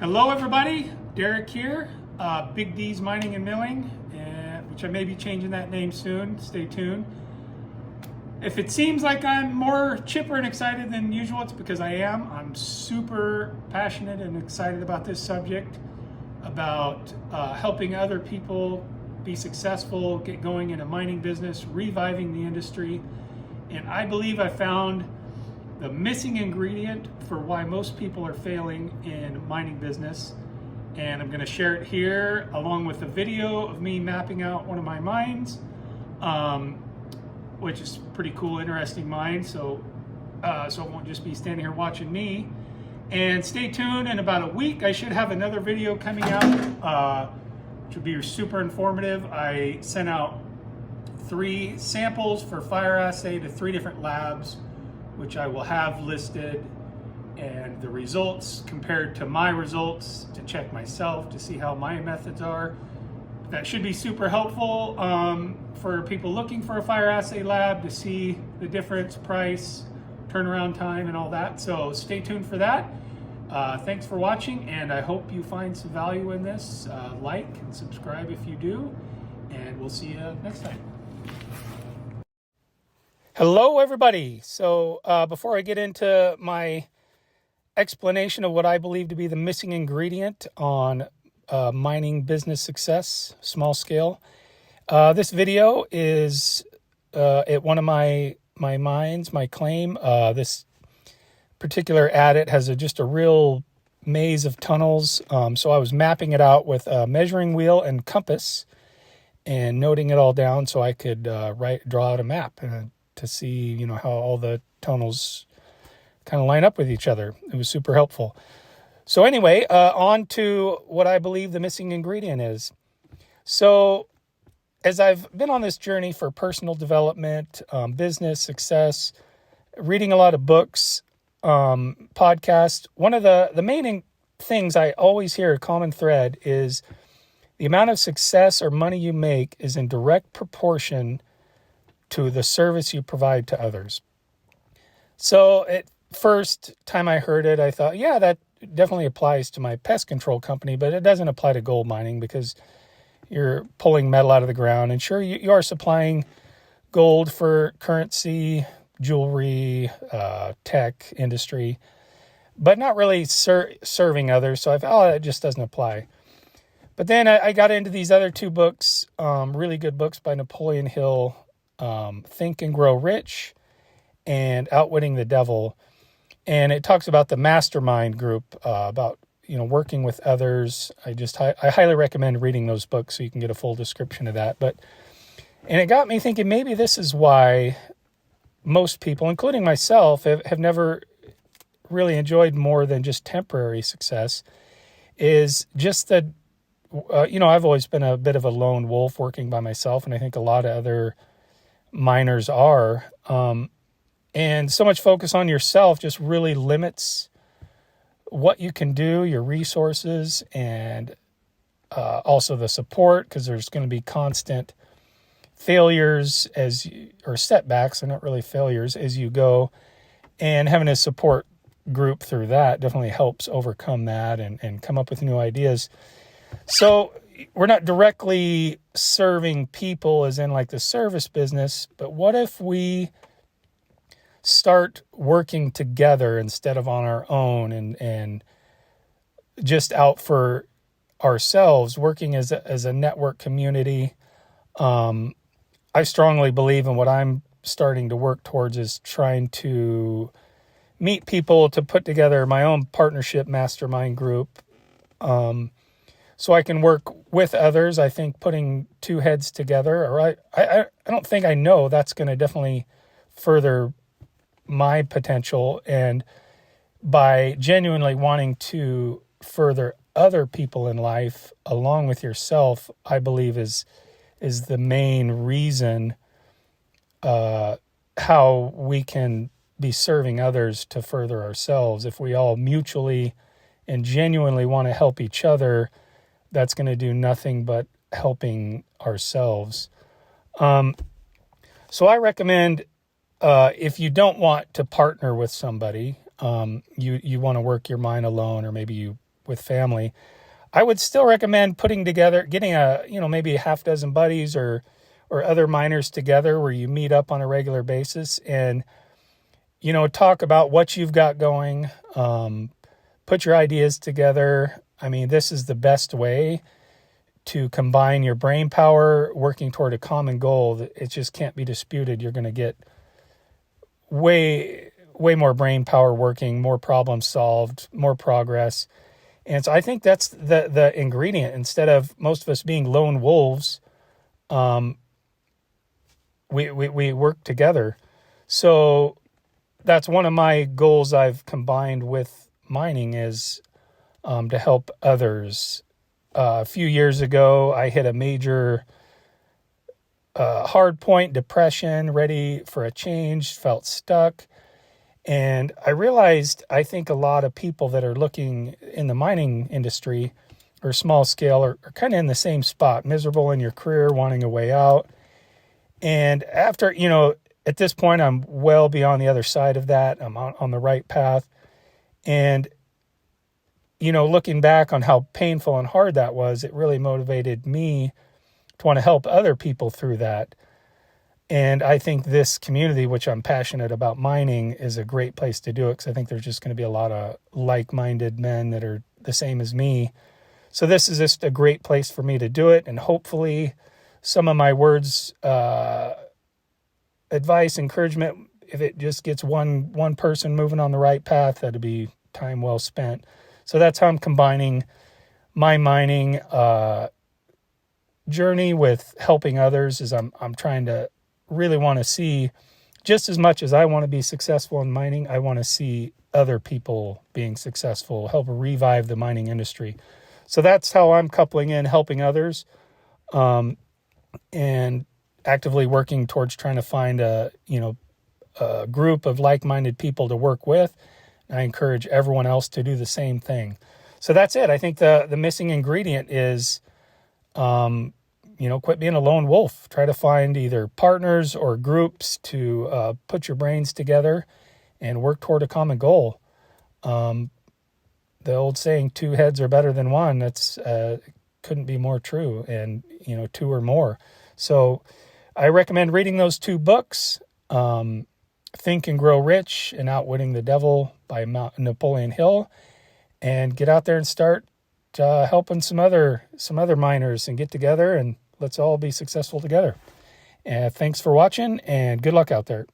Hello everybody, Derek here, Big D's Mining and Milling, which I may be changing that name soon, stay tuned. If it seems like I'm more chipper and excited than usual, it's because I am. I'm super passionate and excited about this subject, about helping other people be successful, get going in a mining business, reviving the industry. And I believe I found the missing ingredient for why most people are failing in mining business. And I'm going to share it here along with a video of me mapping out one of my mines, which is pretty cool, interesting mine. So it won't just be standing here watching me. And stay tuned, in about a week I should have another video coming out, which will be super informative. I sent out 3 samples for fire assay to 3 different labs, which I will have listed, and the results compared to my results to check myself to see how my methods are. That should be super helpful for people looking for a fire assay lab to see the difference, price, turnaround time, and all that. So stay tuned for that. Thanks for watching, and I hope you find some value in this. Like and subscribe if you do, and we'll see you next time. Hello, everybody. So before I get into my explanation of what I believe to be the missing ingredient on mining business success, small scale, this video is at one of my mines, my claim. This particular adit has just a real maze of tunnels. So I was mapping it out with a measuring wheel and compass and noting it all down so I could draw out a map to see, how all the tunnels kind of line up with each other. It was super helpful. So anyway, on to what I believe the missing ingredient is. So as I've been on this journey for personal development, business success, reading a lot of books, podcasts, one of the main things I always hear, a common thread, is the amount of success or money you make is in direct proportion to the service you provide to others. So at first time I heard it, I thought, yeah, that definitely applies to my pest control company, but it doesn't apply to gold mining because you're pulling metal out of the ground. And sure, you are supplying gold for currency, jewelry, tech industry, but not really serving others. So I thought, it just doesn't apply. But then I got into these other 2 books, really good books by Napoleon Hill, Think and Grow Rich and Outwitting the Devil. And it talks about the mastermind group, about, working with others. I highly recommend reading those books so you can get a full description of that. And it got me thinking, maybe this is why most people, including myself, have never really enjoyed more than just temporary success, is just that, I've always been a bit of a lone wolf working by myself, and I think a lot of other miners are. And so much focus on yourself just really limits what you can do, your resources, and also the support, because there's going to be constant failures or setbacks, they're not really failures, as you go. And having a support group through that definitely helps overcome that and come up with new ideas. So we're not directly serving people as in like the service business, but what if we start working together instead of on our own and just out for ourselves, working as a network community? I strongly believe in what I'm starting to work towards is trying to meet people to put together my own partnership mastermind group, so I can work with others. I think putting 2 heads together, or I don't think, I know that's going to definitely further my potential. And by genuinely wanting to further other people in life along with yourself, I believe is the main reason how we can be serving others to further ourselves. If we all mutually and genuinely want to help each other, that's going to do nothing but helping ourselves. So I recommend, if you don't want to partner with somebody, you want to work your mine alone, or maybe you with family. I would still recommend putting together, getting maybe a half dozen buddies or other miners together where you meet up on a regular basis and, talk about what you've got going, put your ideas together. I mean, this is the best way to combine your brain power working toward a common goal. It just can't be disputed. You're going to get way more brain power working, more problems solved, more progress. And so I think that's the ingredient. Instead of most of us being lone wolves, we work together. So that's one of my goals I've combined with mining is to help others. A few years ago, I hit a major hard point, depression, ready for a change, felt stuck. And I realized I think a lot of people that are looking in the mining industry or small scale are kind of in the same spot, miserable in your career, wanting a way out. And after, at this point, I'm well beyond the other side of that. I'm on the right path. And, looking back on how painful and hard that was, it really motivated me to want to help other people through that. And I think this community, which I'm passionate about mining, is a great place to do it because I think there's just going to be a lot of like-minded men that are the same as me. So this is just a great place for me to do it. And hopefully some of my words, advice, encouragement, if it just gets one person moving on the right path, that'd be time well spent. So that's how I'm combining my mining journey with helping others. Is I'm trying to really want to see, just as much as I want to be successful in mining, I want to see other people being successful, help revive the mining industry. So that's how I'm coupling in helping others, and actively working towards trying to find a group of like-minded people to work with. I encourage everyone else to do the same thing. So that's it. I think the missing ingredient is, quit being a lone wolf. Try to find either partners or groups to put your brains together and work toward a common goal. The old saying, 2 heads are better than one, that's couldn't be more true, and, 2 or more. So I recommend reading those 2 books, Think and Grow Rich and Outwitting the Devil by Napoleon Hill, and get out there and start helping some other miners and get together and let's all be successful together. And thanks for watching and good luck out there.